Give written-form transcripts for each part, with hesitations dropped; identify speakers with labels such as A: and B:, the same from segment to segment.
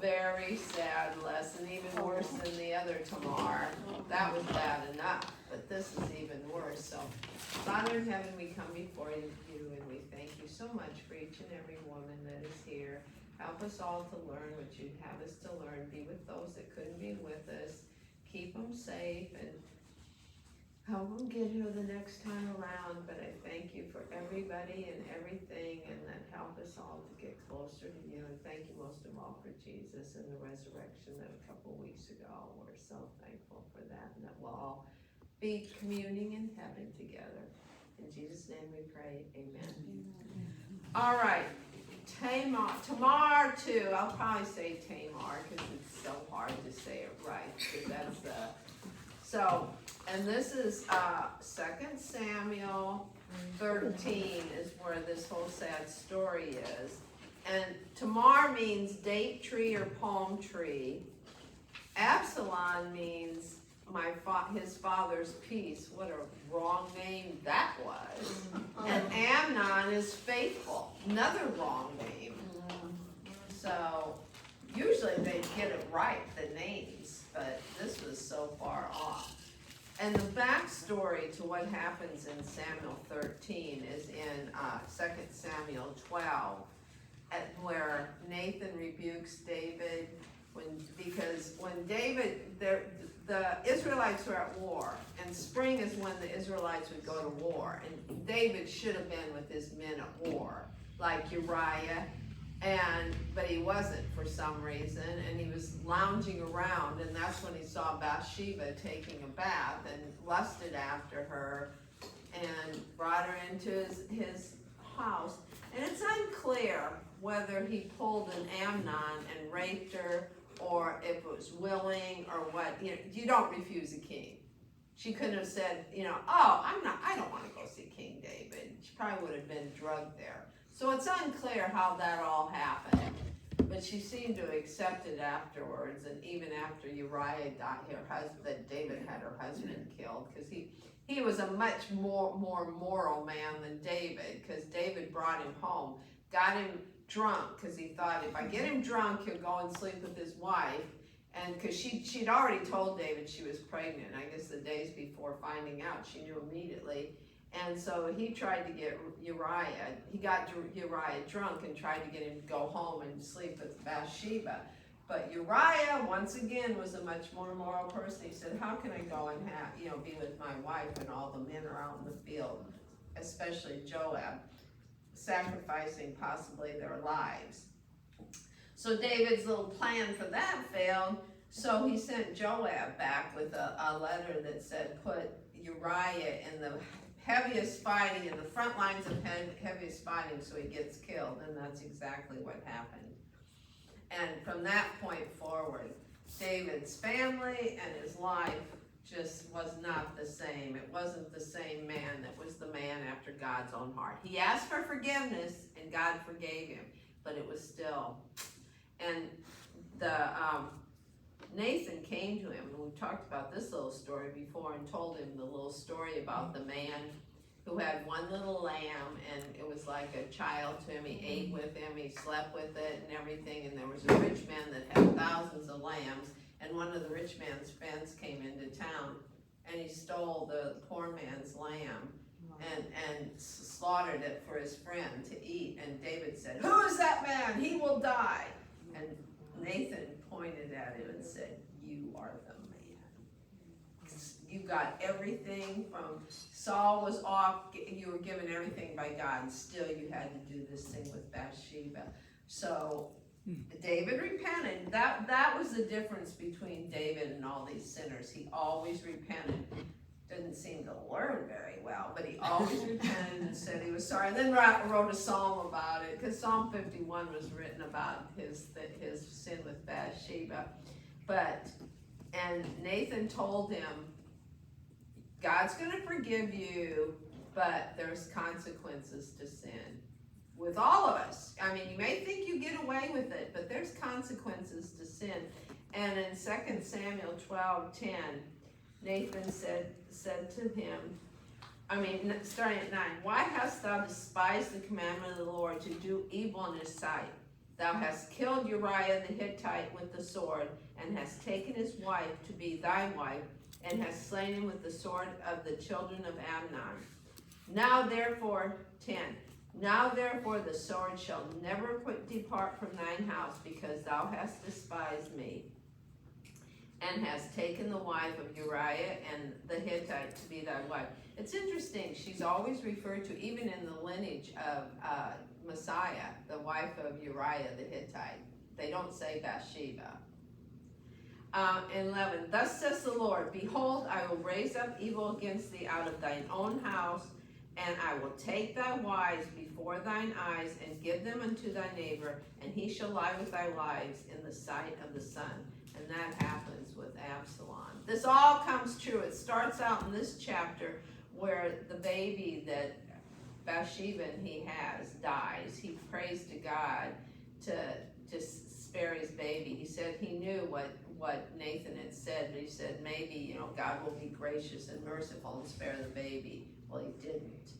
A: Very sad lesson, even worse than the other Tamar. That was bad enough, but this is even worse. So, Father in heaven, we come before you and we thank you so much for each and every woman that is here. Help us all to learn what you'd have us to learn. Be with those that couldn't be with us. Keep them safe and help them get here the next time around. But I thank you for everybody and everything, and that help us all to get closer to you. And thank you most of all for Jesus and the resurrection that a couple weeks ago. We're so thankful for that, and that we'll all be communing in heaven together. In Jesus' name we pray, amen. All right, Tamar too. I'll probably say Tamar because it's so hard to say it right. Because that's so. And this is 2 Samuel 13 is where this whole sad story is. And Tamar means date tree or palm tree. Absalom means his father's peace. What a wrong name that was. And Amnon is faithful. Another wrong name. So usually they get it right, the names, but this was so far off. And the backstory to what happens in Samuel 13 is in 2 Samuel 12, where Nathan rebukes David because when David, the Israelites were at war, and spring is when the Israelites would go to war, and David should have been with his men at war, like Uriah. But he wasn't for some reason, and he was lounging around, and that's when he saw Bathsheba taking a bath and lusted after her and brought her into his house. And it's unclear whether he pulled an Amnon and raped her, or if it was willing, or what. You don't refuse a king. She couldn't have said, I don't want to go see King David. She probably would have been drugged there. So it's unclear how that all happened, but she seemed to accept it afterwards, and even after Uriah died, that David had her husband killed, because he was a much more moral man than David, because David brought him home, got him drunk, because he thought, if I get him drunk, he'll go and sleep with his wife, and because she'd already told David she was pregnant. I guess the days before finding out, she knew immediately. And so he tried to get Uriah, he got Uriah drunk and tried to get him to go home and sleep with Bathsheba. But Uriah, once again, was a much more moral person. He said, how can I go and be with my wife when all the men are out in the field, especially Joab, sacrificing possibly their lives. So David's little plan for that failed, so he sent Joab back with a letter that said, put Uriah in the heaviest fighting, in the front lines of heaviest fighting, so he gets killed. And that's exactly what happened. And from that point forward, David's family and his life just was not the same. It wasn't the same man that was the man after God's own heart. He asked for forgiveness, and God forgave him, but it was still. And Nathan came to him, and we've talked about this little story before, and told him the little story about the man who had one little lamb, and it was like a child to him. He ate with him, he slept with it and everything, and there was a rich man that had thousands of lambs, and one of the rich man's friends came into town, and he stole the poor man's lamb and slaughtered it for his friend to eat. And David said, who is that man? He will die. And Nathan pointed at him and said, you are the man. You got everything from Saul was off, you were given everything by God, and still you had to do this thing with Bathsheba. So David repented. That was the difference between David and all these sinners. He always repented. Didn't seem to learn very well, but he always repented and said he was sorry. And then wrote a psalm about it, because Psalm 51 was written about his sin with Bathsheba. And Nathan told him, God's going to forgive you, but there's consequences to sin. With all of us. I mean, you may think you get away with it, but there's consequences to sin. And in 2 Samuel 12:10, Nathan said to him, starting at 9, why hast thou despised the commandment of the Lord to do evil in his sight? Thou hast killed Uriah the Hittite with the sword, and hast taken his wife to be thy wife, and hast slain him with the sword of the children of Amnon. Now therefore, 10, now therefore the sword shall never depart from thine house, because thou hast despised me, and hast taken the wife of Uriah and the Hittite to be thy wife. It's interesting, she's always referred to, even in the lineage of Messiah, the wife of Uriah the Hittite. They don't say Bathsheba. 11, thus says the Lord, behold, I will raise up evil against thee out of thine own house, and I will take thy wives before thine eyes, and give them unto thy neighbor, and he shall lie with thy wives in the sight of the sun. And that happens with Absalom. This all comes true. It starts out in this chapter where the baby that Bathsheba he has dies. He prays to God to spare his baby. He said he knew what Nathan had said, but he said maybe, God will be gracious and merciful and spare the baby. Well, he didn't.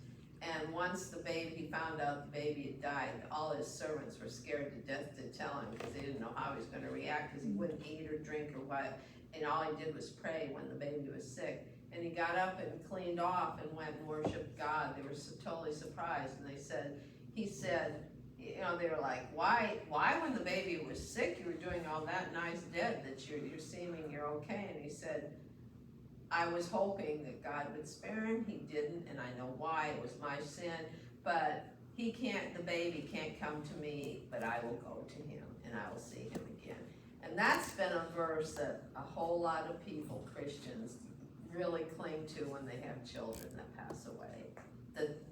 A: And once he found out the baby had died, all his servants were scared to death to tell him, because they didn't know how he was going to react, because he wouldn't eat or drink or what. And all he did was pray when the baby was sick. And he got up and cleaned off and went and worshiped God. They were totally surprised. And he said, they were like, why when the baby was sick, you were doing all that nice dead, that you're seeming you're okay? And he said, I was hoping that God would spare him. He didn't, and I know why. It was my sin. But the baby can't come to me, but I will go to him, and I will see him again. And that's been a verse that a whole lot of people, Christians, really cling to when they have children that pass away.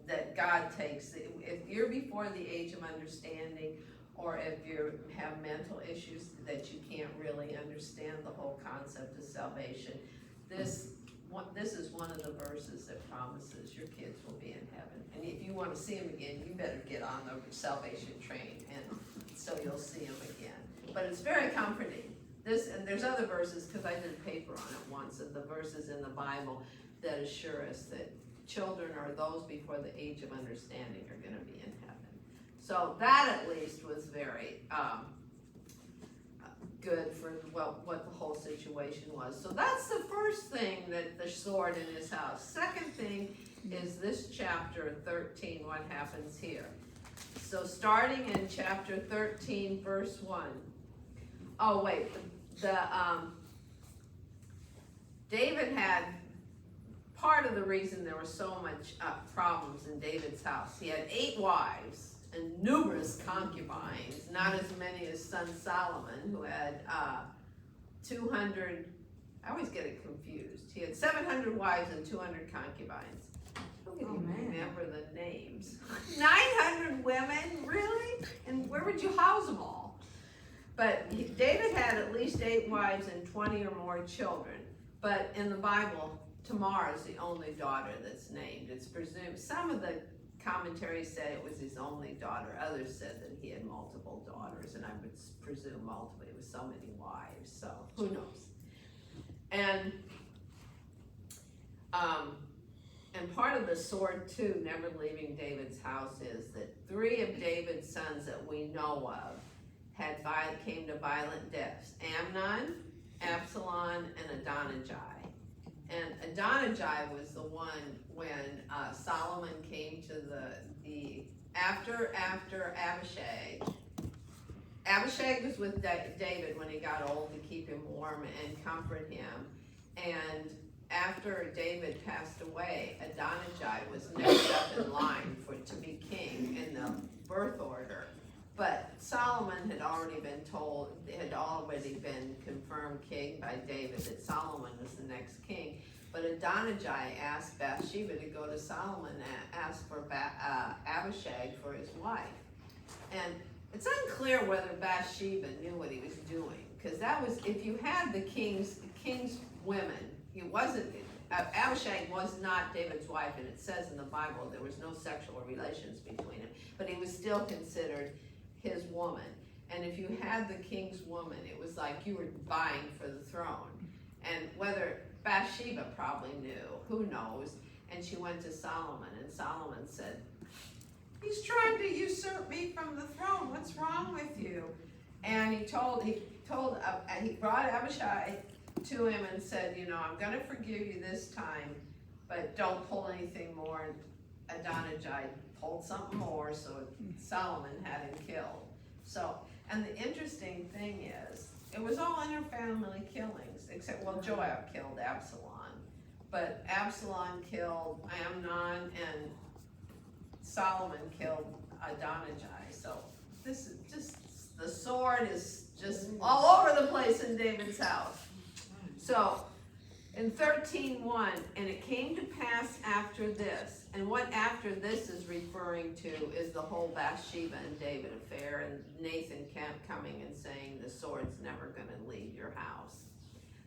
A: That God takes, if you're before the age of understanding, or if you have mental issues that you can't really understand the whole concept of salvation, this is one of the verses that promises your kids will be in heaven. And if you want to see them again, you better get on the salvation train, and so you'll see them again. But it's very comforting. And there's other verses, because I did a paper on it once, of the verses in the Bible that assure us that children, or those before the age of understanding, are going to be in heaven. So that at least was very good for what the whole situation was. So that's the first thing, that the sword in his house. Second thing is this chapter 13, what happens here. So starting in chapter 13, verse 1. Oh wait, David had, part of the reason there were so much problems in David's house, he had 8 wives and numerous concubines, not as many as son Solomon, who had 200, I always get it confused. He had 700 wives and 200 concubines. Who can even remember the names? 900 women, really? And where would you house them all? But David had at least 8 wives and 20 or more children. But in the Bible, Tamar is the only daughter that's named. It's presumed, some of the commentaries said it was his only daughter. Others said that he had multiple daughters, and I would presume multiple. It was so many wives, so who knows? And part of the sword too, never leaving David's house, is that 3 of David's sons that we know of came to violent deaths: Amnon, Absalom, and Adonijah. And Adonijah was the one when Solomon came to after Abishag. Abishag was with David when he got old to keep him warm and comfort him. And after David passed away, Adonijah was next up in line to be king in the birth order. But Solomon had already been confirmed king by David, that Solomon was the next king. But Adonijah asked Bathsheba to go to Solomon and ask for Abishag for his wife. And it's unclear whether Bathsheba knew what he was doing, because that was, if you had the king's women, Abishag was not David's wife, and it says in the Bible there was no sexual relations between them, but he was still considered his woman. And if you had the king's woman, it was like you were vying for the throne. And whether Bathsheba probably knew, who knows? And she went to Solomon, and Solomon said, He's trying to usurp me from the throne. What's wrong with you? And he brought Abishai to him and said, you know, I'm going to forgive you this time, but don't pull anything more. And Adonijah pulled something more, so Solomon had him killed. So, and the interesting thing is, it was all interfamily killings, except, well, Joab killed Absalom, but Absalom killed Amnon, and Solomon killed Adonijah. So this is just, the sword is just all over the place in David's house. So in 13:1, and it came to pass after this, and what after this is referring to is the whole Bathsheba and David affair, and Nathan kept coming and saying the sword's never going to leave your house.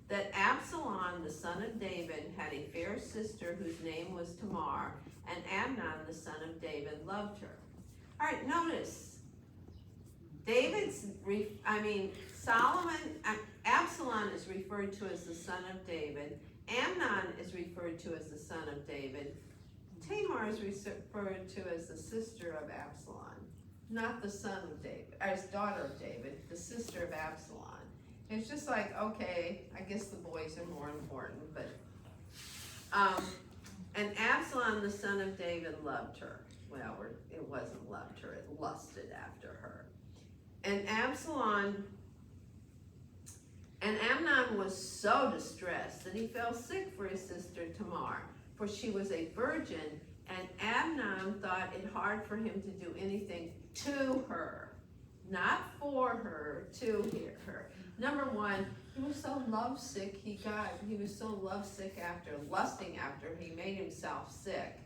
A: That Absalom, the son of David, had a fair sister whose name was Tamar, and Amnon, the son of David, loved her. All right, notice, Absalom is referred to as the son of David. Amnon is referred to as the son of David. Tamar is referred to as the sister of Absalom, not the son of David, as daughter of David, the sister of Absalom. It's just like, okay, I guess the boys are more important, but, and Absalom, the son of David, loved her. Well, it wasn't loved her, it lusted after her. And Amnon was so distressed that he fell sick for his sister Tamar, for she was a virgin, and Amnon thought it hard for him to do anything to her, not for her, to her. Number one, he was so lovesick, he was so lovesick after, lusting after, he made himself sick.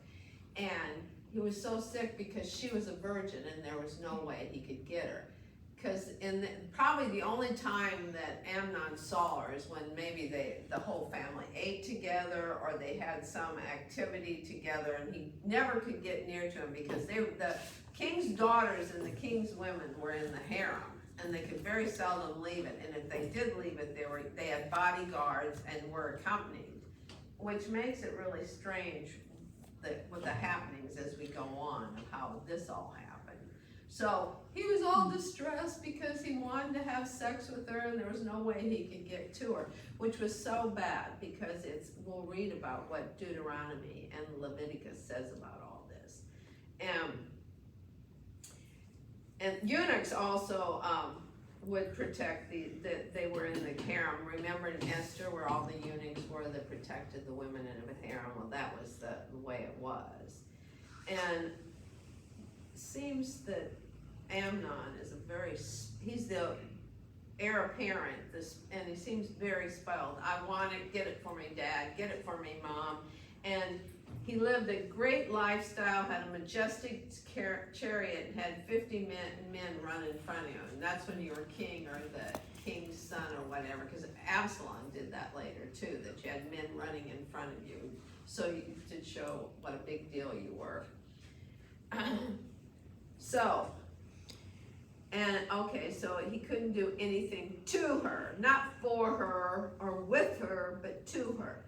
A: And he was so sick because she was a virgin and there was no way he could get her. Because probably the only time that Amnon saw her is when maybe the whole family ate together or they had some activity together, and he never could get near to him because the king's daughters and the king's women were in the harem, and they could very seldom leave it. And if they did leave it, they had bodyguards and were accompanied, which makes it really strange with the happenings as we go on of how this all happened. So he was all distressed because he wanted to have sex with her and there was no way he could get to her, which was so bad because we'll read about what Deuteronomy and Leviticus says about all this. And eunuchs also would protect they were in the harem. Remember in Esther where all the eunuchs were that protected the women in the harem? Well, that was the way it was. And it seems that Amnon is he's the heir apparent, and he seems very spoiled. I want it, get it for me, Dad, get it for me, Mom. And he lived a great lifestyle, had a majestic chariot, and had 50 men run in front of him. And that's when you were king or the king's son or whatever, because Absalom did that later too, that you had men running in front of you, so you could show what a big deal you were. So he couldn't do anything to her, not for her or with her, but to her.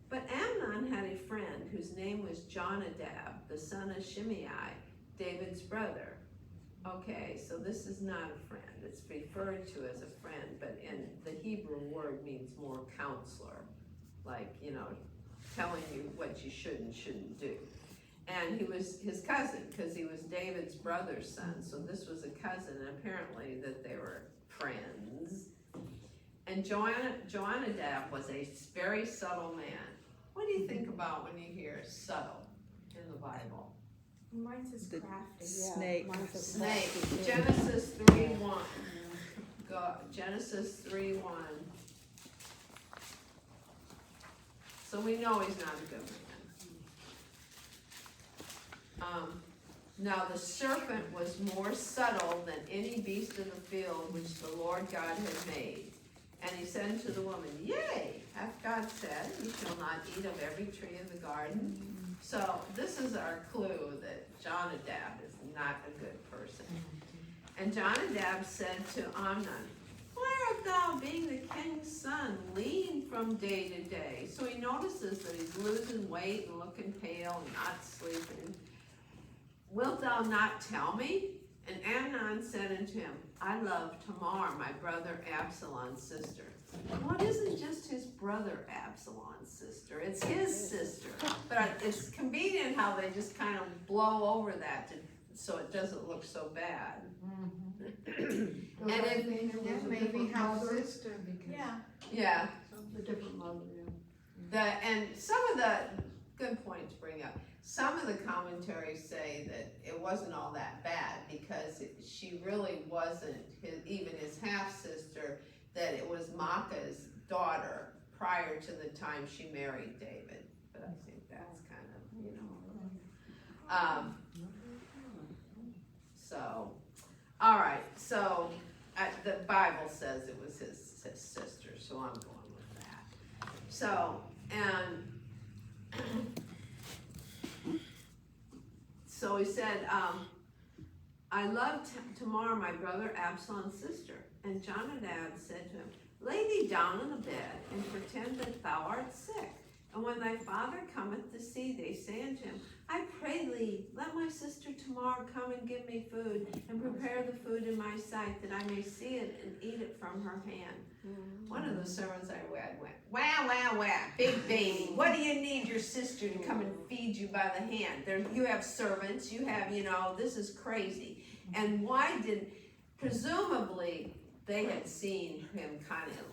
A: But Amnon had a friend whose name was Jonadab, the son of Shimei, David's brother. Okay, so this is not a friend. It's referred to as a friend, but in the Hebrew word means more counselor, like, telling you what you should and shouldn't do. And he was his cousin, because he was David's brother's son, so this was a cousin, and apparently that they were friends. And Jonadab was a very subtle man. What do you think about when you hear subtle in the Bible?
B: Mine says crafty.
C: Snake.
B: Yeah,
A: Snake. Genesis 3:1. Genesis 3:1. So we know he's not a good man. Now the serpent was more subtle than any beast of the field which the Lord God had made. And he said unto the woman, Yea, hath God said, You shall not eat of every tree of the garden? So this is our clue that Jonadab is not a good person. And Jonadab said to Amnon, Where art thou, being the king's son, lean from day to day? So he notices that he's losing weight and looking pale and not sleeping. wilt thou not tell me? And Amnon said unto him, I love Tamar, my brother Absalom's sister. Well, it isn't just his brother Absalom's sister, it's his sister. But it's convenient how they just kind of blow over that so it doesn't look so bad.
C: And
D: That may be how sister,
B: Yeah.
A: Yeah,
C: a different mother, yeah.
A: and some of the, good point to bring up, some of the commentaries say that it wasn't all that bad because she really wasn't even his half-sister, that it was Maacah's daughter prior to the time she married David. But I think that's kind of, so, all right, so the Bible says it was his sister, so I'm going with that. So, and so he said, I love Tamar, my brother Absalom's sister. And Jonadab said to him, lay thee down on the bed, and pretend that thou art sick. And when thy father cometh to see thee, say unto him, I pray thee, let my sister Tamar come and give me food, and prepare the food in my sight, that I may see it and eat it from her hand. One of the sermons I read went, wow, wow, wow, big baby, what do you need your sister to come and feed you by the hand? You have servants, you have, this is crazy. And why presumably, they had seen him kind of,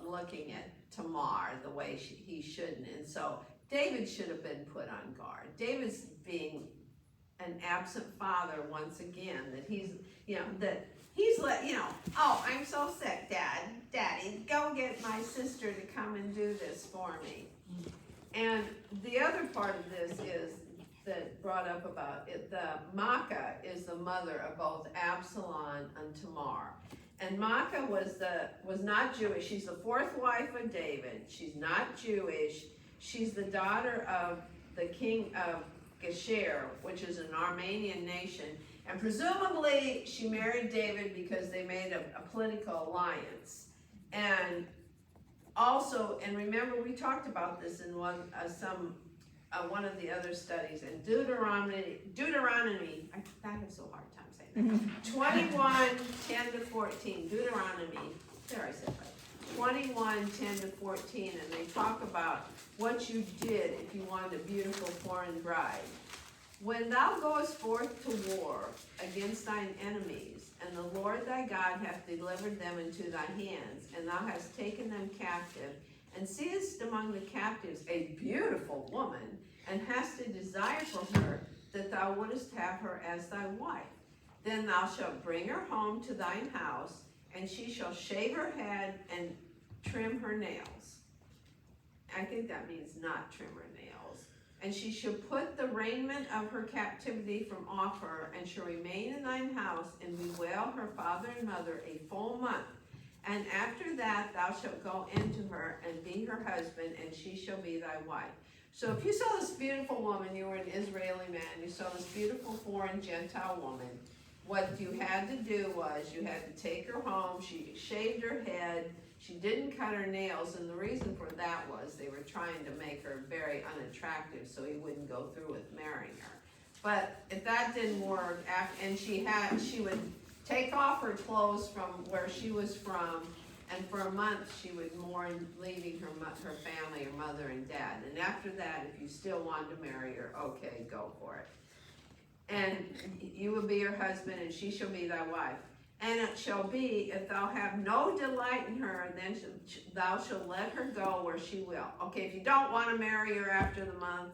A: looking at Tamar the way he shouldn't. And so David should have been put on guard. David's being an absent father once again, that he's oh, I'm so sick, Daddy, go get my sister to come and do this for me. And the other part of this is that brought up about it, the Maacah is the mother of both Absalom and Tamar. And Maacah was not Jewish. She's the fourth wife of David. She's not Jewish. She's the daughter of the king of Geshur, which is an Armenian nation. And presumably she married David because they made a political alliance. And also, and remember we talked about this in one of the other studies, in Deuteronomy, I have so hard time saying that, 21, 10 to 14, Deuteronomy, there I said right, 21, 10 to 14, and they talk about what you did if you wanted a beautiful foreign bride. When thou goest forth to war against thine enemies, and the Lord thy God hath delivered them into thy hands, and thou hast taken them captive, and seest among the captives a beautiful woman, and hast a desire for her, that thou wouldest have her as thy wife, then thou shalt bring her home to thine house, and she shall shave her head and trim her nails. I think that means not trim her nails. And she shall put the raiment of her captivity from off her, and shall remain in thine house, and bewail her father and mother a full month. And after that thou shalt go into her, and be her husband, and she shall be thy wife. So if you saw this beautiful woman, you were an Israeli man, you saw this beautiful foreign Gentile woman, what you had to do was, you had to take her home, she shaved her head, she didn't cut her nails, and the reason for that was they were trying to make her very unattractive so he wouldn't go through with marrying her. But if that didn't work, and she would take off her clothes from where she was from, and for a month she would mourn leaving her family, her mother and dad. And after that, if you still wanted to marry her, okay, go for it. And you will be her husband, and she shall be thy wife. And it shall be, if thou have no delight in her, then thou shalt let her go where she will. Okay, if you don't want to marry her after the month,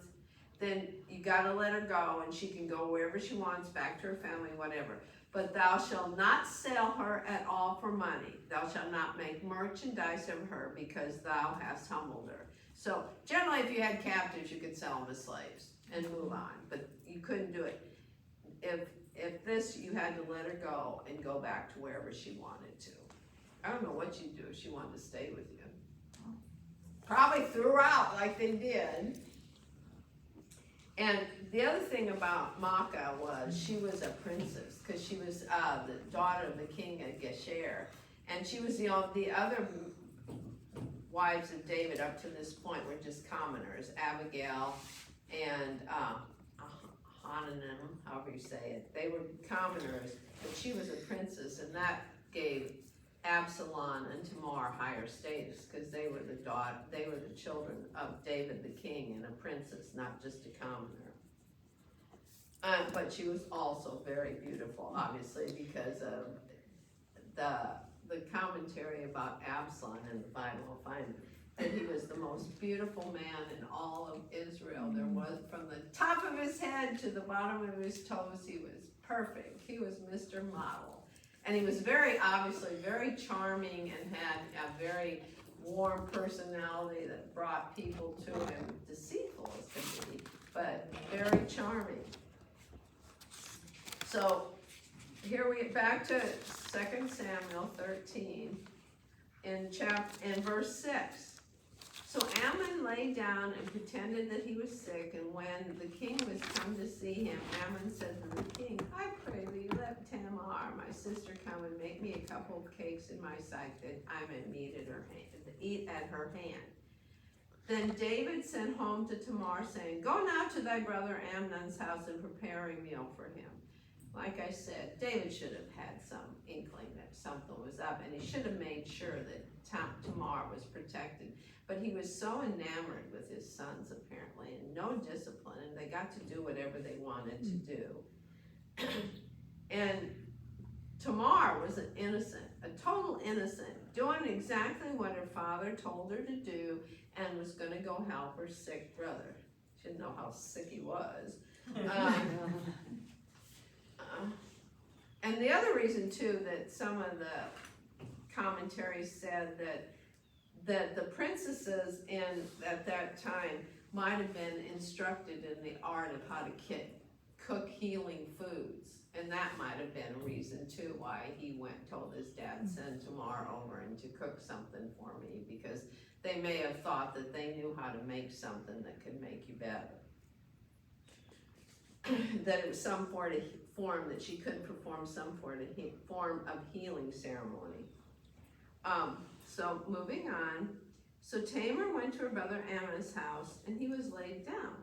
A: then you got to let her go, and she can go wherever she wants, back to her family, whatever. But thou shalt not sell her at all for money. Thou shalt not make merchandise of her, because thou hast humbled her. So generally, if you had captives, you could sell them as slaves and move on, but you couldn't do it. If this, you had to let her go and go back to wherever she wanted to. I don't know what you'd do if she wanted to stay with you. Probably threw her out like they did. And the other thing about Maacah was she was a princess, because she was the daughter of the king of Geshur, and she was the other wives of David up to this point were just commoners, Abigail and hononym, however you say it. They were commoners, but she was a princess, and that gave Absalom and Tamar higher status, because they were the children of David the king and a princess, not just a commoner. But she was also very beautiful, obviously, because of the commentary about Absalom in the Bible. You'll find that he was the most beautiful man in all of Israel. There was, from the top of his head to the bottom of his toes, he was perfect. He was Mr. Model. And he was obviously very charming, and had a very warm personality that brought people to him, deceitful as could be, but very charming. So here we get back to 2 Samuel 13 in verse 6. So Ammon lay down and pretended that he was sick, and when the king was come to see him, Ammon said to the king, I pray thee, let Tamar, my sister, come and make me a couple of cakes in my sight, that I may eat at her hand. Then David sent home to Tamar, saying, Go now to thy brother Amnon's house and prepare a meal for him. Like I said, David should have had some inkling that something was up, and he should have made sure that Tamar was protected. But he was so enamored with his sons, apparently, and no discipline, and they got to do whatever they wanted to do. And Tamar was an innocent, a total innocent, doing exactly what her father told her to do, and was going to go help her sick brother. She didn't know how sick he was. And the other reason, too, that some of the commentaries said that the princesses at that time might have been instructed in the art of how to cook healing foods. And that might have been a reason, too, why he told his dad, send Tamar over and to cook something for me, because they may have thought that they knew how to make something that could make you better. That it was some form that she couldn't perform some form of healing ceremony. So moving on, so Tamar went to her brother Ammon's house, and he was laid down.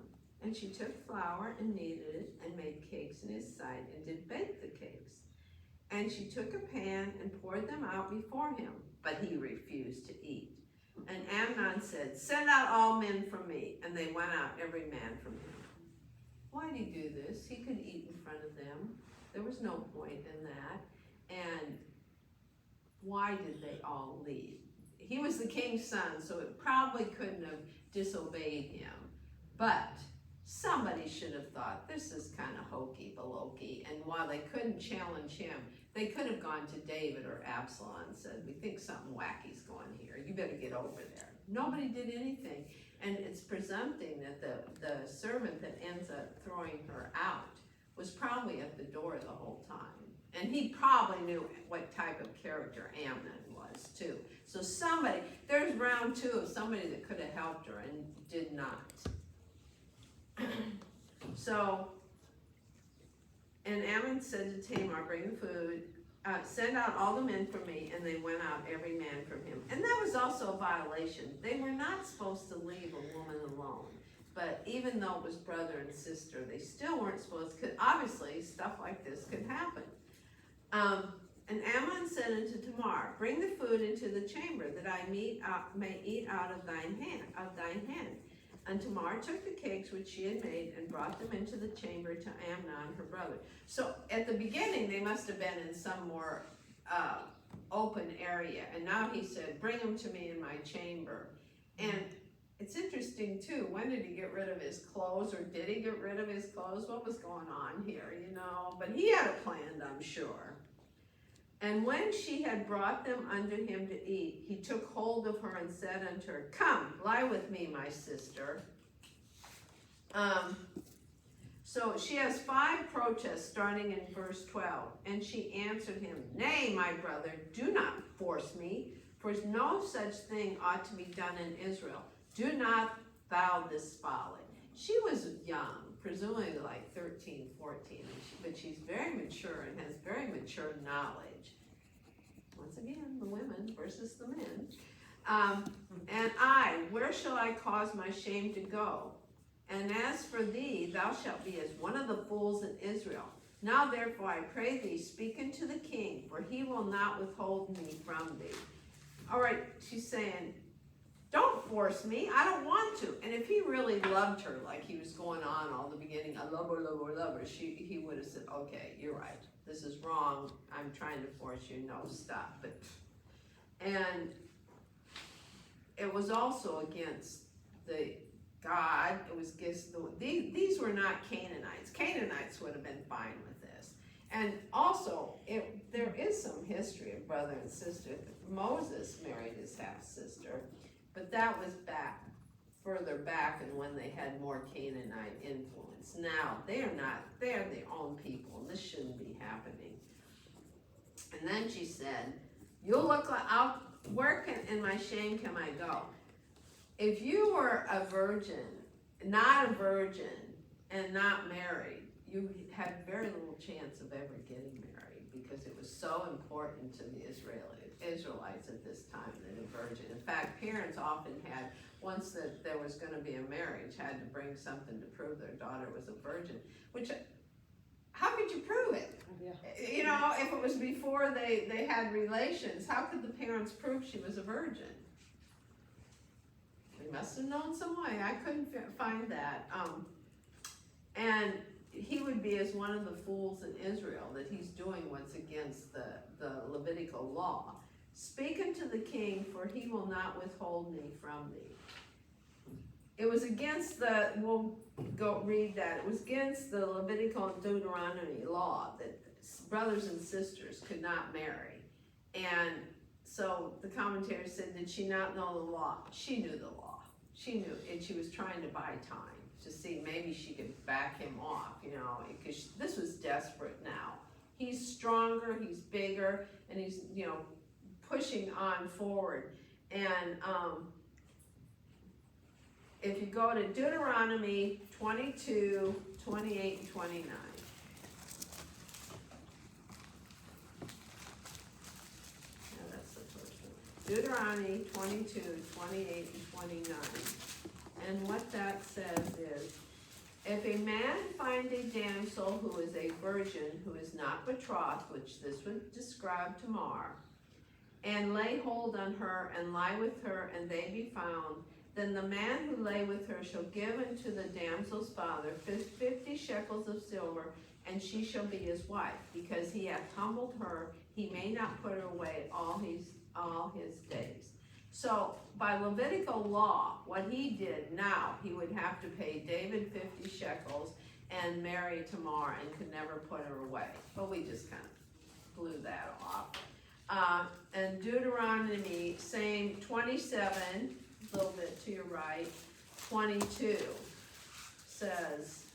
A: And she took flour and kneaded it and made cakes in his sight and did bake the cakes. And she took a pan and poured them out before him, but he refused to eat. And Amnon said, Send out all men from me. And they went out, every man from him. Why did he do this? He could eat in front of them. There was no point in that. And why did they all leave? He was the king's son, so it probably couldn't have disobeyed him. But somebody should have thought, this is kind of hokey balokey. And while they couldn't challenge him, they could have gone to David or Absalom and said, we think something wacky's going here. You better get over there. Nobody did anything. And it's presumpting that the servant that ends up throwing her out was probably at the door the whole time. And he probably knew what type of character Amnon was, too. So there's round two of somebody that could have helped her and did not. So, and Ammon said to Tamar, bring the food, send out all the men from me, and they went out, every man from him. And that was also a violation. They were not supposed to leave a woman alone. But even though it was brother and sister, they still weren't supposed to, obviously, stuff like this could happen. And Ammon said unto Tamar, bring the food into the chamber, that I may eat out of thine hand. And Tamar took the cakes which she had made and brought them into the chamber to Amnon, her brother. So at the beginning, they must have been in some more open area. And now he said, bring them to me in my chamber. And it's interesting, too, when did he get rid of his clothes, or did he get rid of his clothes? What was going on here, But he had a plan, I'm sure. And when she had brought them unto him to eat, he took hold of her and said unto her, Come, lie with me, my sister. So she has 5 protests starting in verse 12. And she answered him, Nay, my brother, do not force me, for no such thing ought to be done in Israel. Do not thou despise it. She was young, presumably like 13, 14, but she's very mature and has very mature knowledge. Once again, the women versus the men. And where shall I cause my shame to go? And as for thee, thou shalt be as one of the fools in Israel. Now therefore I pray thee, speak unto the king, for he will not withhold me from thee. All right, she's saying, don't force me, I don't want to. And if he really loved her, like he was going on all the beginning, I love her, love her, love her, he would have said, okay, you're right, this is wrong, I'm trying to force you, no, stop. And it was also against the God, it was against these were not Canaanites. Canaanites would have been fine with this. And also, there is some history of brother and sister. Moses married his half-sister, but that was further back and when they had more Canaanite influence. Now, they're their own people, and this shouldn't be happening. And then she said, you'll look like, where in my shame can I go? If you were a virgin, not a virgin, and not married, you had very little chance of ever getting married because it was so important to the Israelites at this time that a virgin. In fact, parents often had, once that there was going to be a marriage, had to bring something to prove their daughter was a virgin, which, how could you prove it?
C: Yeah.
A: You know, if it was before they had relations, how could the parents prove she was a virgin? They must have known some way. I couldn't find that. And he would be as one of the fools in Israel, that he's doing what's against the Levitical law. Speak unto the king, for he will not withhold me from thee. It was against we'll go read that. It was against the Levitical and Deuteronomy law that brothers and sisters could not marry. And so the commentator said, did she not know the law? She knew the law. She knew, and she was trying to buy time to see maybe she could back him off, you know, because this was desperate now. He's stronger, he's bigger, and he's, you know, pushing on forward. And if you go to Deuteronomy 22, 28, and 29. Deuteronomy 22, 28, and 29. And what that says is, if a man find a damsel who is a virgin, who is not betrothed, which this would describe Tamar, and lay hold on her and lie with her, and they be found, then the man who lay with her shall give unto the damsel's father 50 shekels of silver, and she shall be his wife, because he hath humbled her, he may not put her away all his days. So by Levitical law, what he did now, he would have to pay David 50 shekels and marry Tamar and could never put her away. But we just kind of blew that off. And Deuteronomy, same 27, a little bit to your right, 22 says,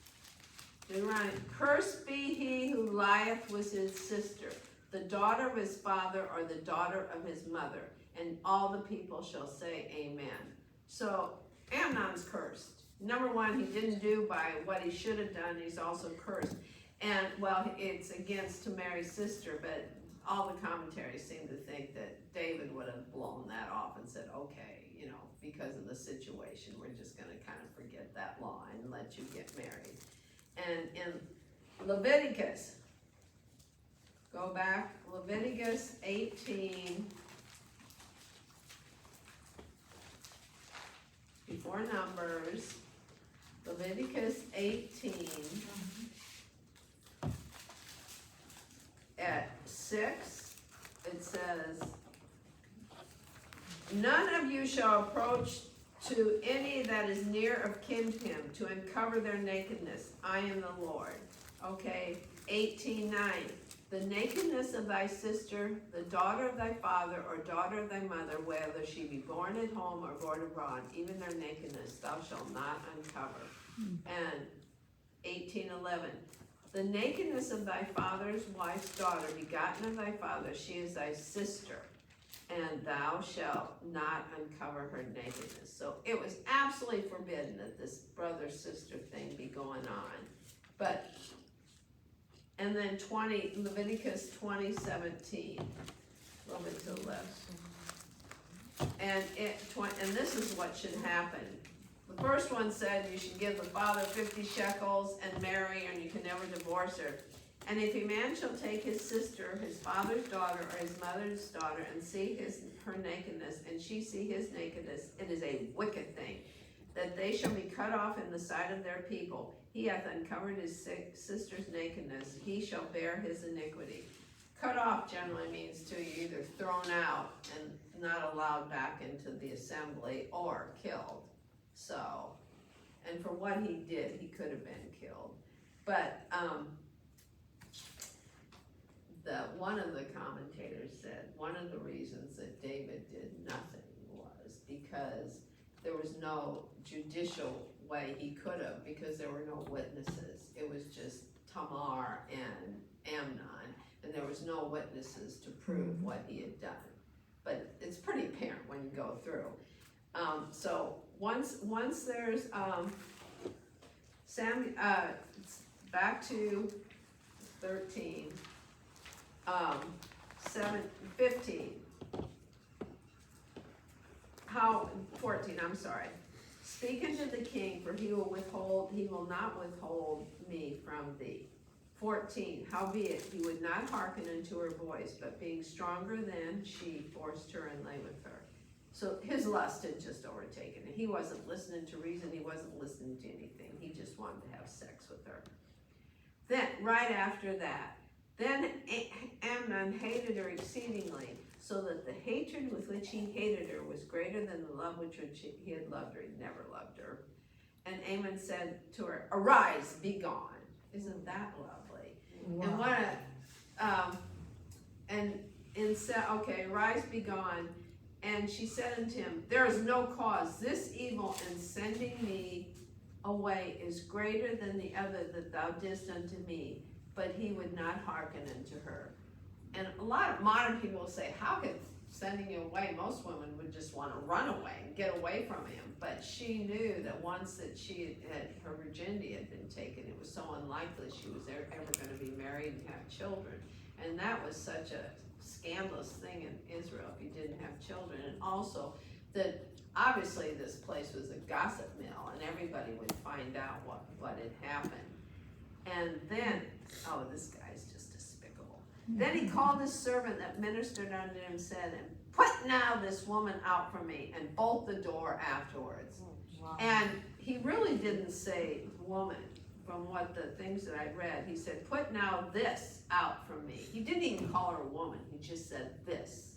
A: Deuteronomy, cursed be he who lieth with his sister, the daughter of his father or the daughter of his mother. And all the people shall say amen. So Amnon's cursed. Number one, he didn't do by what he should have done. He's also cursed. And well, it's against to Mary's sister, but all the commentaries seem to think that David would have blown that off and said, okay, you know, because of the situation, we're just going to kind of forget that law and let you get married. And in Leviticus, go back, Leviticus 18, before Numbers, Leviticus 18, at 6, it says, none of you shall approach to any that is near of kin to him to uncover their nakedness. I am the Lord. Okay, 18:9. The nakedness of thy sister, the daughter of thy father, or daughter of thy mother, whether she be born at home or born abroad, even their nakedness thou shalt not uncover. And 18:11. The nakedness of thy father's wife's daughter, begotten of thy father, she is thy sister, and thou shalt not uncover her nakedness. So it was absolutely forbidden that this brother-sister thing be going on. But, and then Leviticus 20:17, a little bit to the left. And this is what should happen. the first one said you should give the father 50 shekels and marry, and you can never divorce her. And if a man shall take his sister, his father's daughter, or his mother's daughter, and see her nakedness, and she see his nakedness, it is a wicked thing, that they shall be cut off in the sight of their people. He hath uncovered his sister's nakedness, he shall bear his iniquity. Cut off generally means to you either thrown out and not allowed back into the assembly, or killed. So, and for what he did, he could have been killed. But, one of the commentators said one of the reasons that David did nothing was because there was no judicial way he could have, because there were no witnesses. It was just Tamar and Amnon, and there was no witnesses to prove what he had done. But it's pretty apparent when you go through. So once there's back to 13. 15. 14, I'm sorry. Speak unto the king, for he will not withhold me from thee. 14, howbeit he would not hearken unto her voice, but being stronger than she, forced her and lay with her. So his lust had just overtaken it. He wasn't listening to reason, he wasn't listening to anything. He just wanted to have sex with her. Then, right after that, then Amnon hated her exceedingly, so that the hatred with which he hated her was greater than the love with which he had loved her. He never loved her. And Amnon said to her, arise, be gone. Isn't that lovely? Wow. And arise, be gone. And she said unto him, there is no cause. This evil in sending me away is greater than the other that thou didst unto me. But he would not hearken unto her. And a lot of modern people will say, how could sending you away? Most women would just want to run away and get away from him. But she knew that once that her virginity had been taken, it was so unlikely she was ever going to be married and have children. And that was such a scandalous thing in Israel if you didn't have children. And also that obviously this place was a gossip mill, and everybody would find out what had happened. And then, this guy's just despicable. Then he called his servant that ministered unto him, said, and put now this woman out from me, and bolt the door afterwards. Wow. And he really didn't say woman, from what the things that I read. He said, put now this out from me. He didn't even call her a woman, he just said this.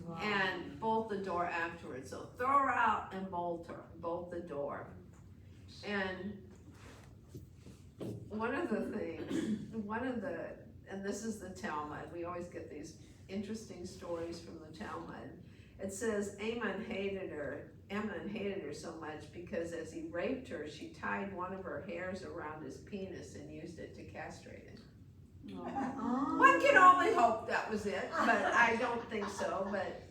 A: Wow. And bolt the door afterwards. So throw her out and bolt the door. And and this is the Talmud, we always get these interesting stories from the Talmud. It says Amnon hated her so much because as he raped her, she tied one of her hairs around his penis and used it to castrate him. Oh. One can only hope that was it, but I don't think so. But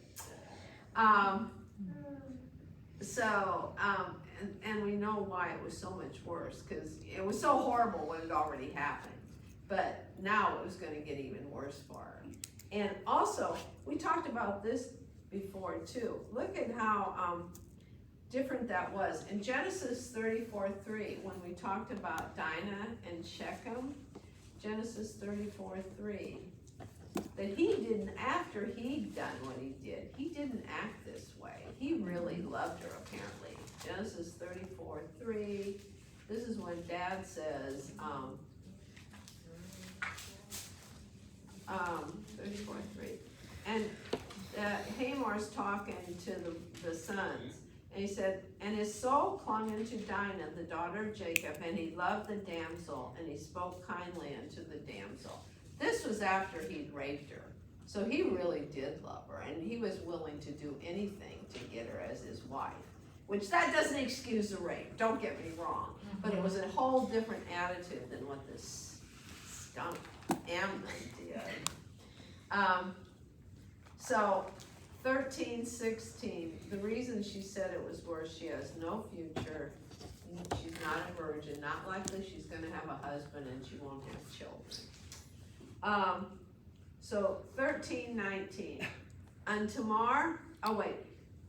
A: and we know why it was so much worse, because it was so horrible when it already happened. But now it was going to get even worse for her. And also, we talked about this before too. Look at how different that was. In Genesis 34:3, when we talked about Dinah and Shechem, Genesis 34:3, that he didn't, after he'd done what he did, he didn't act this way. He really loved her, apparently. Genesis 34:3, this is when Dad says, 34:3, and Hamar's talking to the sons, and he said, and his soul clung unto Dinah, the daughter of Jacob, and he loved the damsel, and he spoke kindly unto the damsel. This was after he'd raped her, so he really did love her, and he was willing to do anything to get her as his wife, which that doesn't excuse the rape, don't get me wrong, but it was a whole different attitude than what this skunk Amnon did. So 13:16, the reason she said it was worse, she has no future, she's not a virgin, not likely she's going to have a husband, and she won't have children. So 13:19, and Tamar,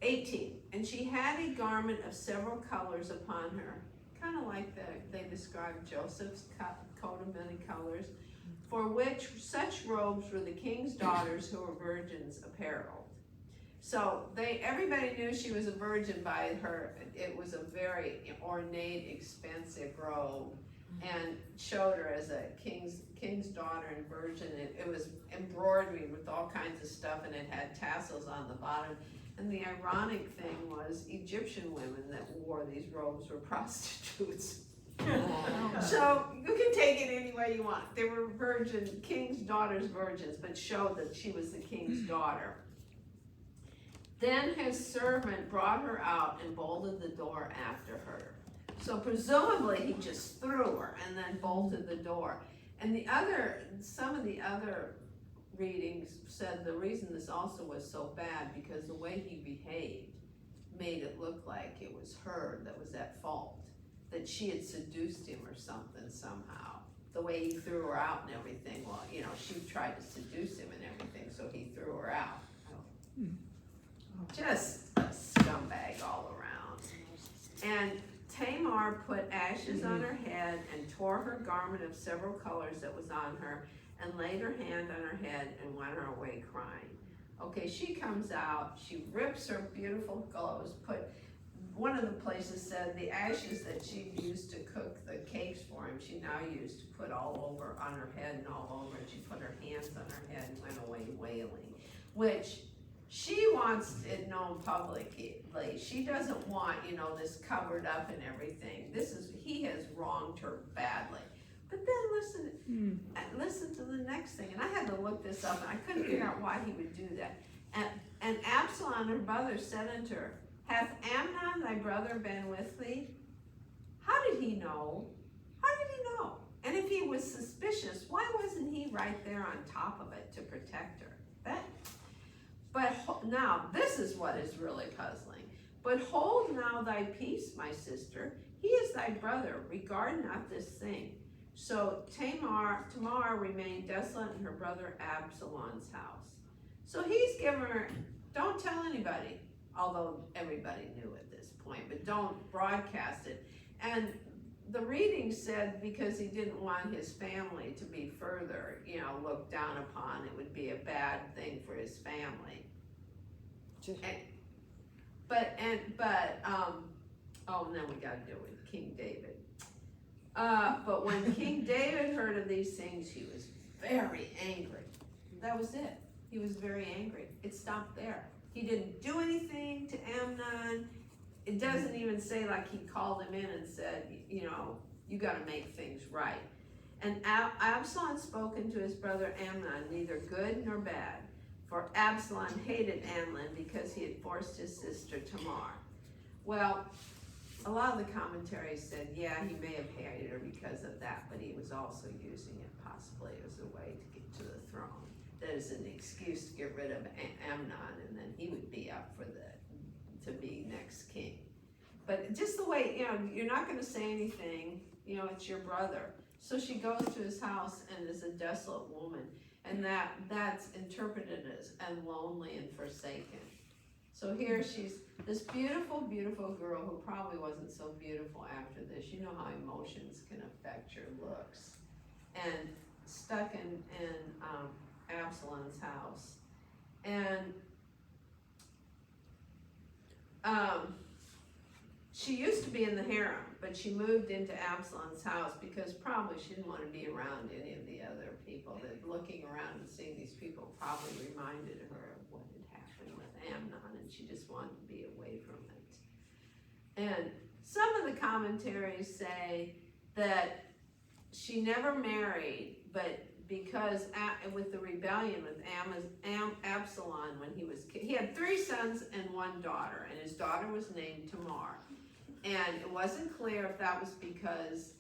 A: 18, and she had a garment of several colors upon her, kind of like they described Joseph's coat of many colors, for which such robes were the king's daughters who were virgins apparelled. So everybody knew she was a virgin by her. It was a very ornate, expensive robe, and showed her as a king's daughter and virgin. It was embroidered with all kinds of stuff, and it had tassels on the bottom. And the ironic thing was, Egyptian women that wore these robes were prostitutes. So you can take it any way you want. They were king's daughters, virgins, but showed that she was the king's daughter. Then his servant brought her out and bolted the door after her. So presumably he just threw her and then bolted the door. And some of the other readings said the reason this also was so bad because the way he behaved made it look like it was her that was at fault, that she had seduced him or something somehow. The way he threw her out and everything, well, she tried to seduce him and everything, so he threw her out. Just a scumbag all around. And Tamar put ashes on her head and tore her garment of several colors that was on her, and laid her hand on her head and went her way crying. Okay, she comes out, she rips her beautiful clothes, one of the places said the ashes that she used to cook the cakes for him, she now used to put all over on her head and all over, and she put her hands on her head and went away wailing, which she wants it known publicly. She doesn't want, this covered up and everything. He has wronged her badly. But then listen to the next thing. And I had to look this up, and I couldn't figure out why he would do that. And Absalom, her brother, said unto her, hath Amnon thy brother been with thee? How did he know? How did he know? And if he was suspicious, why wasn't he right there on top of it to protect her? But now, this is what is really puzzling. But hold now thy peace, my sister. He is thy brother. Regard not this thing. So Tamar remained desolate in her brother Absalom's house. So he's given her, don't tell anybody, although everybody knew at this point, but don't broadcast it. And the reading said because he didn't want his family to be further, looked down upon, it would be a bad thing for his family. And then we got to do it with King David. But when King David heard of these things, he was very angry. That was it. He was very angry. It stopped there. He didn't do anything to Amnon. It doesn't even say like he called him in and said, you got to make things right. And Absalom spoken to his brother Amnon, neither good nor bad. For Absalom hated Amnon because he had forced his sister Tamar. Well, a lot of the commentaries said, yeah, he may have hated her because of that, but he was also using it possibly as a way to get to the throne. That is an excuse to get rid of Amnon, and then he would be up for to be next king. But just the way, you're not going to say anything, it's your brother. So she goes to his house and is a desolate woman, and that's interpreted as lonely and forsaken. So here she's this beautiful, beautiful girl who probably wasn't so beautiful after this. You know how emotions can affect your looks. And stuck in Absalom's house. And she used to be in the harem, but she moved into Absalom's house because probably she didn't want to be around any of the other people. That looking around and seeing these people probably reminded her of what had happened with Amnon, and she just wanted to be away from it. And some of the commentaries say that she never married, but because with the rebellion with Absalom, when he had 3 sons and 1 daughter, and his daughter was named Tamar. And it wasn't clear if that was because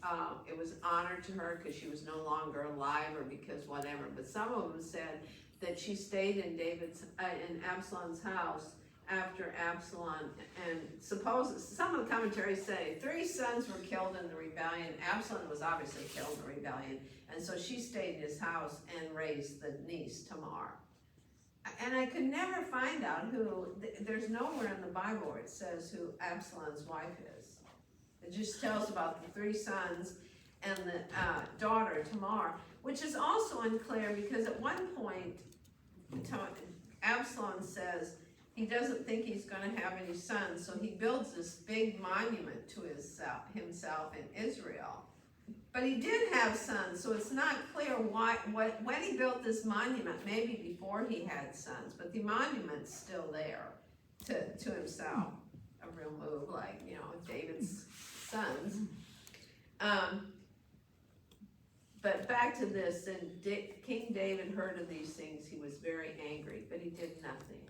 A: it was honor to her because she was no longer alive or because whatever. But some of them said that she stayed in Absalom's house after Absalom, and some of the commentaries say 3 sons were killed in the rebellion. Absalom was obviously killed in the rebellion, and so she stayed in his house and raised the niece Tamar. and I could never find out who, there's nowhere in the Bible where it says who Absalom's wife is. It just tells about the 3 sons and the daughter, Tamar, which is also unclear because at one point, Absalom says he doesn't think he's going to have any sons, so he builds this big monument to himself in Israel. But he did have sons, so it's not clear when he built this monument, maybe before he had sons, but the monument's still there to himself. A real move, like, David's sons. But back to this, and King David heard of these things, he was very angry, but he did nothing.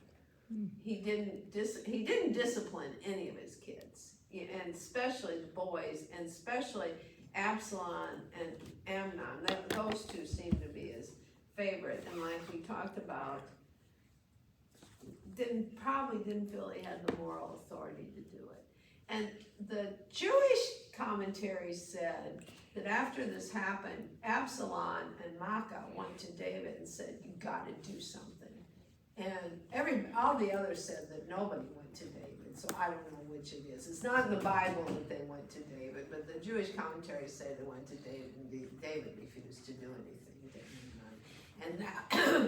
A: He didn't discipline any of his kids, and especially the boys, and especially Absalom and Amnon. Those two seem to be his favorite, and like we talked about, probably didn't feel he had the moral authority to do it. And the Jewish commentary said that after this happened, Absalom and Maacah went to David and said, "You got to do something." And all the others said that nobody went to David, so I don't know which it is. It's not in the Bible that they went to David, but the Jewish commentaries say they went to David, and David refused to do anything. And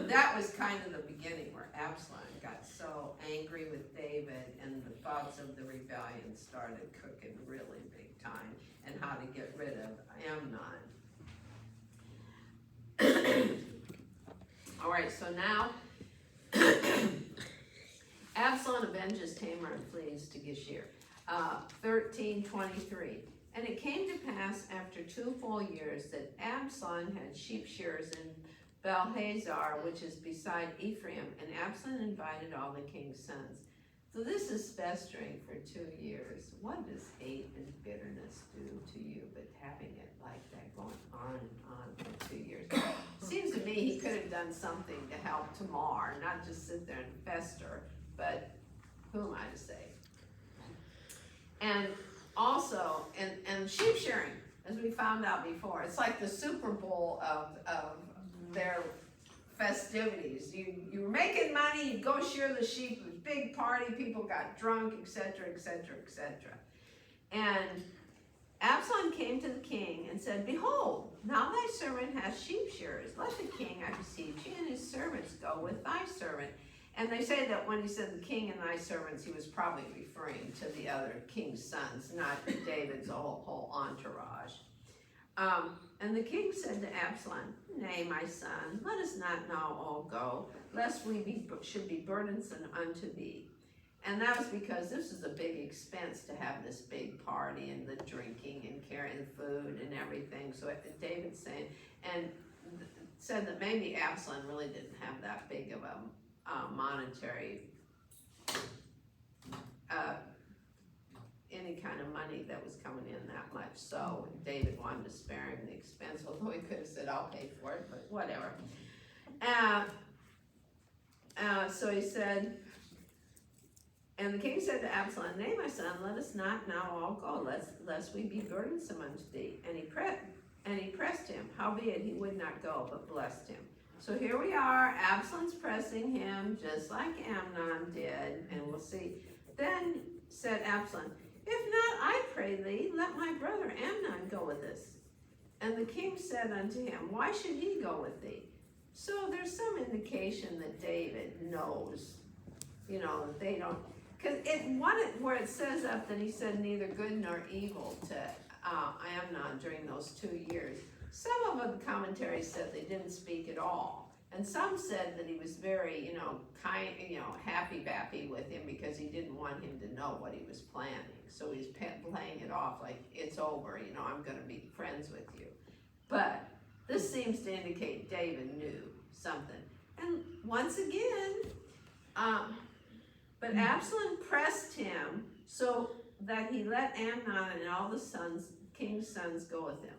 A: that was kind of the beginning where Absalom got so angry with David, and the thoughts of the rebellion started cooking really big time, and how to get rid of Amnon. All right, so now Absalom avenges Tamar and flees to Geshur. 13:23. And it came to pass after 2 full years that Absalom had sheep shearers in Belhazar, which is beside Ephraim, and Absalom invited all the king's sons. So this is festering for 2 years. What does hate and bitterness do to you, but having it like that going on and on for 2 years? Seems to me he could have done something to help Tamar, not just sit there and fester, but who am I to say? And also, and sheep shearing, as we found out before, it's like the Super Bowl of their festivities. You were making money, you'd go shear the sheep, it was a big party, people got drunk, etc., etc., etc. And Absalom came to the king and said, "Behold, now thy servant has sheep shearers. Let the king, I beseech you, and his servants go with thy servant." And they say that when he said the king and thy servants, he was probably referring to the other king's sons, not David's whole entourage. And the king said to Absalom, "Nay, my son, let us not now all go, lest we should be burdensome unto thee." And that was because this is a big expense to have this big party and the drinking and carrying food and everything. So David said that maybe Absalom really didn't have that big of a monetary, any kind of money that was coming in that much. So David wanted to spare him the expense, although he could have said, "I'll pay for it," but whatever. So he said, and the king said to Absalom, "Nay, my son, let us not now all go, lest we be burdensome unto thee." And he pressed him, howbeit he would not go, but blessed him. So here we are, Absalom's pressing him, just like Amnon did, and we'll see. Then said Absalom, "If not, I pray thee, let my brother Amnon go with us." And the king said unto him, "Why should he go with thee?" So there's some indication that David knows, that they don't, because where it says up that he said neither good nor evil to Amnon during those 2 years. Some of the commentaries said they didn't speak at all. And some said that he was very, kind, happy-bappy with him because he didn't want him to know what he was planning. So he's playing it off like, it's over, I'm going to be friends with you. But this seems to indicate David knew something. And once again, but Absalom pressed him so that he let Amnon and all the king's sons go with him.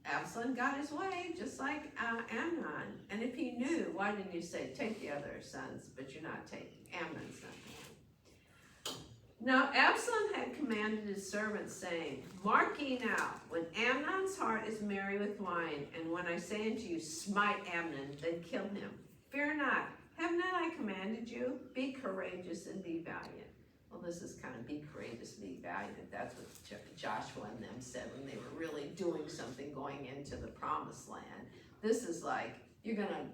A: Absalom got his way, just like Amnon. And if he knew, why didn't he say, "Take the other sons, but you're not taking Amnon's son"? Now Absalom had commanded his servants, saying, "Mark ye now, when Amnon's heart is merry with wine, and when I say unto you, smite Amnon, then kill him. fear not. Have not I commanded you? Be courageous and be valiant. Well, this is kind of be courageous, be valiant. That's what Joshua and them said when they were really doing something going into the promised land. This is like, you're gonna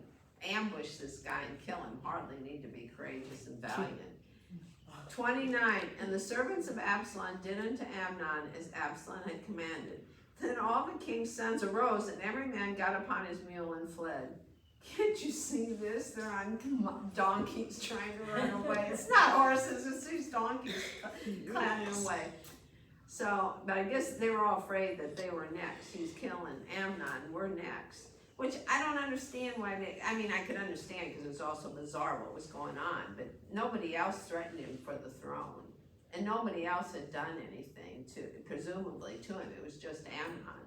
A: ambush this guy and kill him. Hardly need to be courageous and valiant. 29, and the servants of Absalom did unto Amnon as Absalom had commanded. Then all the king's sons arose, and every man got upon his mule and fled. Can't you see this? They're on donkeys trying to run away. It's not horses, it's these donkeys clattering away. So, but I guess they were all afraid that they were next. He's killing Amnon, we're next. Which I don't understand why I could understand because it was also bizarre what was going on, but nobody else threatened him for the throne. And nobody else had done anything presumably to him. It was just Amnon.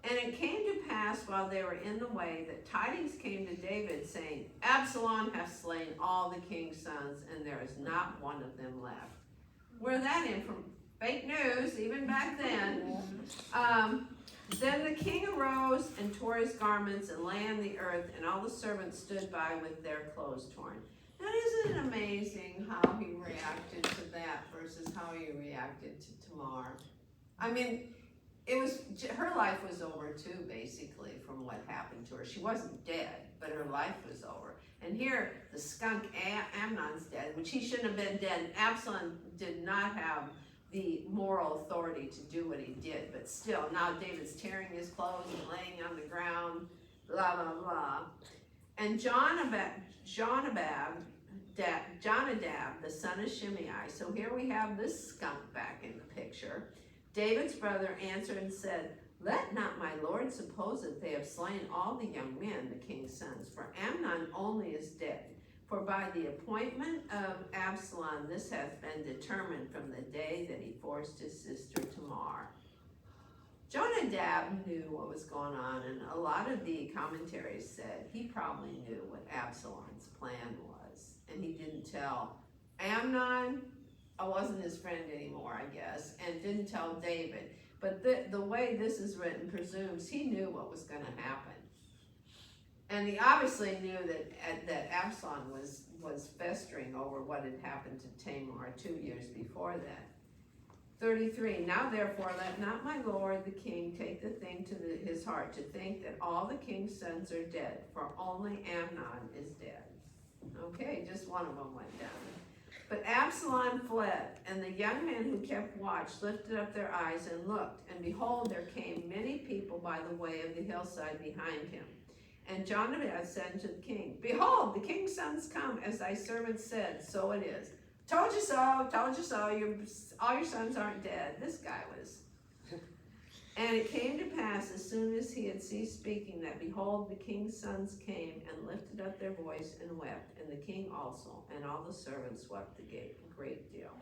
A: And it came to pass while they were in the way that tidings came to David saying, Absalom hath slain all the king's sons, and there is not one of them left. Where that in from? Fake news, even back then. Then the king arose and tore his garments and lay on the earth, and all the servants stood by with their clothes torn. Now, isn't it amazing how he reacted to that versus how he reacted to Tamar? I mean, her life was over too, basically, from what happened to her. She wasn't dead, but her life was over. And here, the skunk Amnon's dead, which he shouldn't have been dead. Absalom did not have the moral authority to do what he did, but still, now David's tearing his clothes and laying on the ground, blah, blah, blah. And Jonadab, the son of Shimei, so here we have this skunk back in the picture. David's brother answered and said, let not my lord suppose that they have slain all the young men, the king's sons, for Amnon only is dead. For by the appointment of Absalom, this hath been determined from the day that he forced his sister Tamar. Jonadab knew what was going on, and a lot of the commentaries said he probably knew what Absalom's plan was. And he didn't tell Amnon, I wasn't his friend anymore, I guess, and didn't tell David. But the way this is written presumes he knew what was going to happen. And he obviously knew that Absalom was festering over what had happened to Tamar 2 years before that. 33, now therefore let not my lord the king take the thing to his heart to think that all the king's sons are dead, for only Amnon is dead. Okay, just one of them went down. But Absalom fled, and the young men who kept watch lifted up their eyes and looked, and behold, there came many people by the way of the hillside behind him. And Jonadab said unto the king, behold, the king's sons come, as thy servant said, so it is. Told you so, all your sons aren't dead. This guy was. And it came to pass, as soon as he had ceased speaking, that behold, the king's sons came and lifted up their voice and wept, and the king also, and all the servants wept a great deal.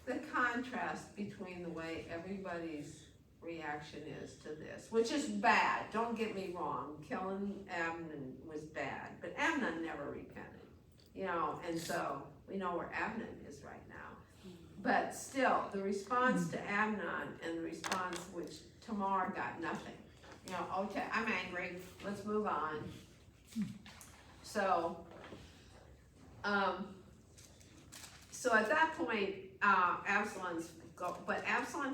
A: The contrast between the way everybody's reaction is to this, which is bad, don't get me wrong, killing Amnon was bad, but Amnon never repented, and so we know where Amnon is right now. But still, the response to Amnon and the response which Tamar got nothing. Okay, I'm angry, let's move on. So at that point, Absalom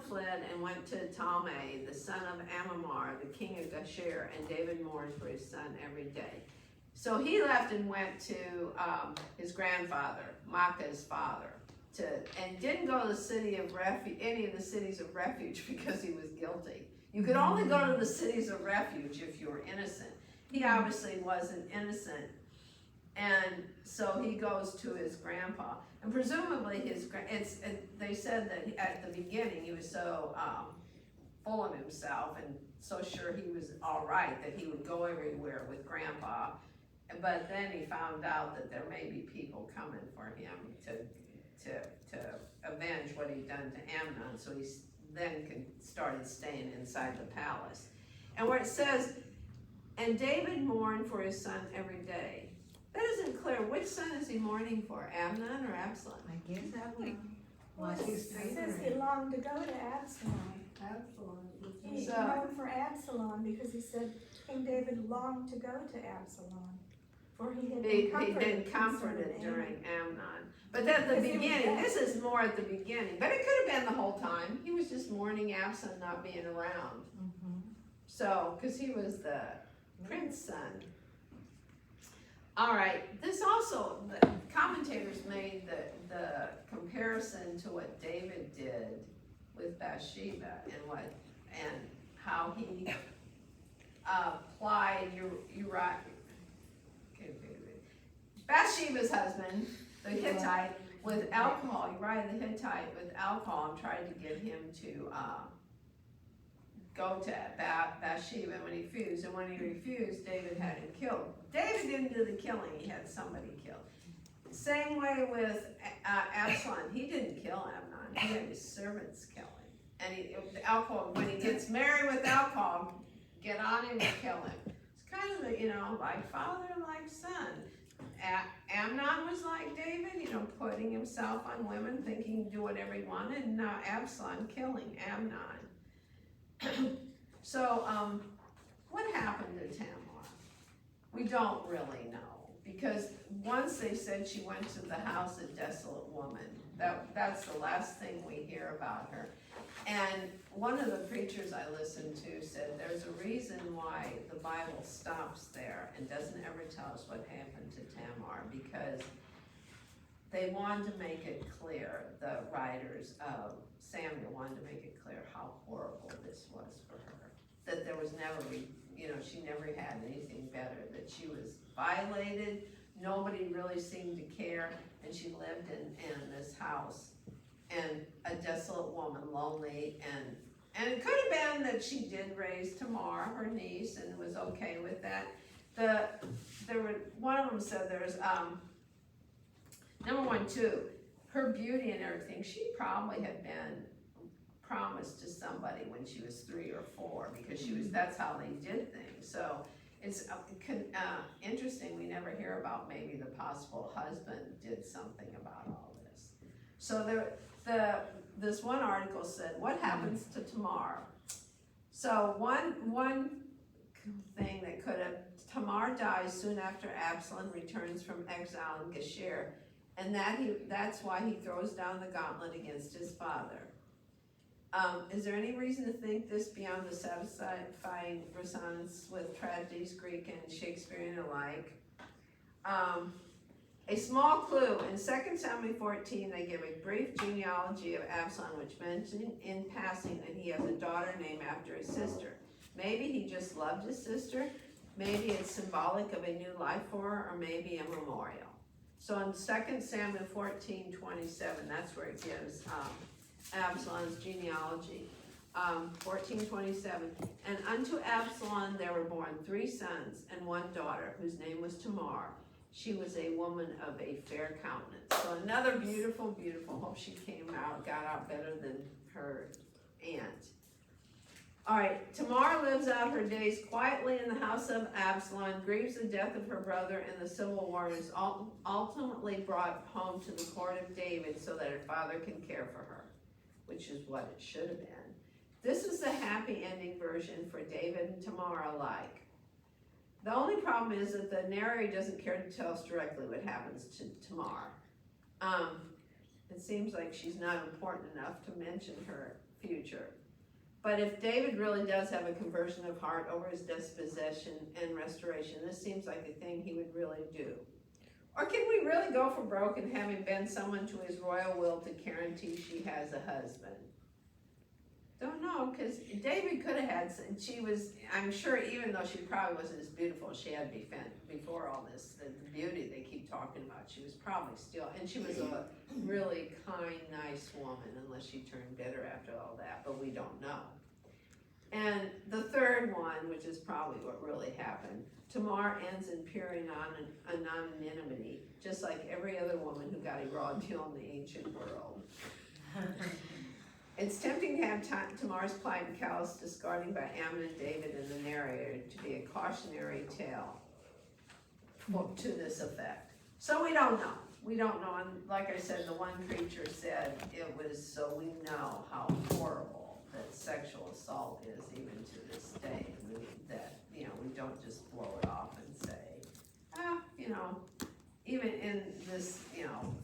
A: fled and went to Tamar, the son of Amamar, the king of Geshur, and David mourned for his son every day. So he left and went to his grandfather, Maacah's father, and didn't go to the city of refuge, any of the cities of refuge, because he was guilty. You could only go to the cities of refuge if you were innocent. He obviously wasn't innocent, and so he goes to his grandpa. And presumably they said that at the beginning he was so full of himself and so sure he was all right that he would go everywhere with grandpa. But then he found out that there may be people coming for him to avenge what he'd done to Amnon. So he then started staying inside the palace. And where it says, and David mourned for his son every day. That isn't clear. Which son is he mourning for, Amnon or Absalom?
D: I guess Absalom. Well,
C: Like
D: it
C: he's
D: says
C: favoring
D: he longed to go to Absalom.
C: Absalom.
D: He's
A: So-
D: known for Absalom because he said King David longed to go to Absalom. For he had
A: He'd
D: been
A: been
D: comforted
A: comforted
D: concerning
A: during Amnon. But at the
D: Because he was
A: beginning,
D: dead.
A: this is more at the beginning, but it could have been the whole time. He was just mourning Absalom not being around. So, cause he was the prince's son. All right, this also, the commentators made the comparison to what David did with Bathsheba and how he applied Uriah, Bathsheba's husband, the Hittite, with alcohol, Uriah the Hittite with alcohol, and tried to get him to go to Bathsheba when he refused. And when he refused, David had him killed. David didn't do the killing, he had somebody killed. Same way with Absalom, he didn't kill Amnon, he had his servants kill him. And the alcohol, when he gets married with alcohol, get on him and kill him. It's kind of the, like father, like son. Amnon was like David, putting himself on women, thinking he'd do whatever he wanted, and now Absalom killing Amnon. So, what happened to Tamar? We don't really know, because once they said she went to the house of desolate woman, that's the last thing we hear about her. And one of the preachers I listened to said there's a reason why the Bible stops there and doesn't ever tell us what happened to Tamar, because they wanted to make it clear, the writers of Samuel wanted to make it clear how horrible this was for her. That there was never, she never had anything better, that she was violated, nobody really seemed to care, and she lived in this house, and a desolate woman, lonely, and it could have been that she did raise Tamar, her niece, and was okay with that. One of them said there's, number one, too, her beauty and everything, she probably had been promised to somebody when she was 3 or 4, because that's how they did things. So it's interesting, we never hear about maybe the possible husband did something about all this. So this one article said, what happens to Tamar? So one thing that could have, Tamar dies soon after Absalom returns from exile in Geshur, and that's why he throws down the gauntlet against his father. Is there any reason to think this beyond the satisfying resonance with tragedies Greek and Shakespearean alike? A small clue, in 2 Samuel 14, they give a brief genealogy of Absalom, which mentions in passing that he has a daughter named after his sister. Maybe he just loved his sister, maybe it's symbolic of a new life for her, or maybe a memorial. So in 2 Samuel 14:27, that's where it gives Absalom's genealogy. 14:27, and unto Absalom there were born 3 sons and 1 daughter, whose name was Tamar. She was a woman of a fair countenance. So another beautiful, beautiful, hope she got out better than her aunt. All right, Tamar lives out her days quietly in the house of Absalom, grieves the death of her brother in the civil war, and is ultimately brought home to the court of David so that her father can care for her, which is what it should have been. This is the happy ending version for David and Tamar alike. The only problem is that the narrator doesn't care to tell us directly what happens to Tamar. It seems like she's not important enough to mention her future. But if David really does have a conversion of heart over his dispossession and restoration, this seems like a thing he would really do. Or can we really go for broke and having been someone to his royal will to guarantee she has a husband? Don't know, because David could have had, I'm sure, even though she probably wasn't as beautiful as she had before all this, the beauty they keep talking about, she was probably still, and she was a really kind, nice woman, unless she turned bitter after all that, but we don't know. And the third one, which is probably what really happened, Tamar ends in pure anonymity, just like every other woman who got a raw deal in the ancient world. It's tempting to have Tamar's plight and callous discarding by Ammon and David and the narrator to be a cautionary tale to this effect. So we don't know. we don't know, and like I said, the one preacher said it was so we know how horrible that sexual assault is even to this day. That, you know, we don't just blow it off and say, you know, even in this, you know,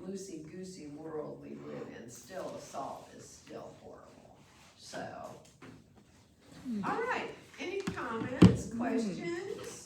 A: loosey-goosey world we live in, still assault is still horrible. So, all right, any comments, questions?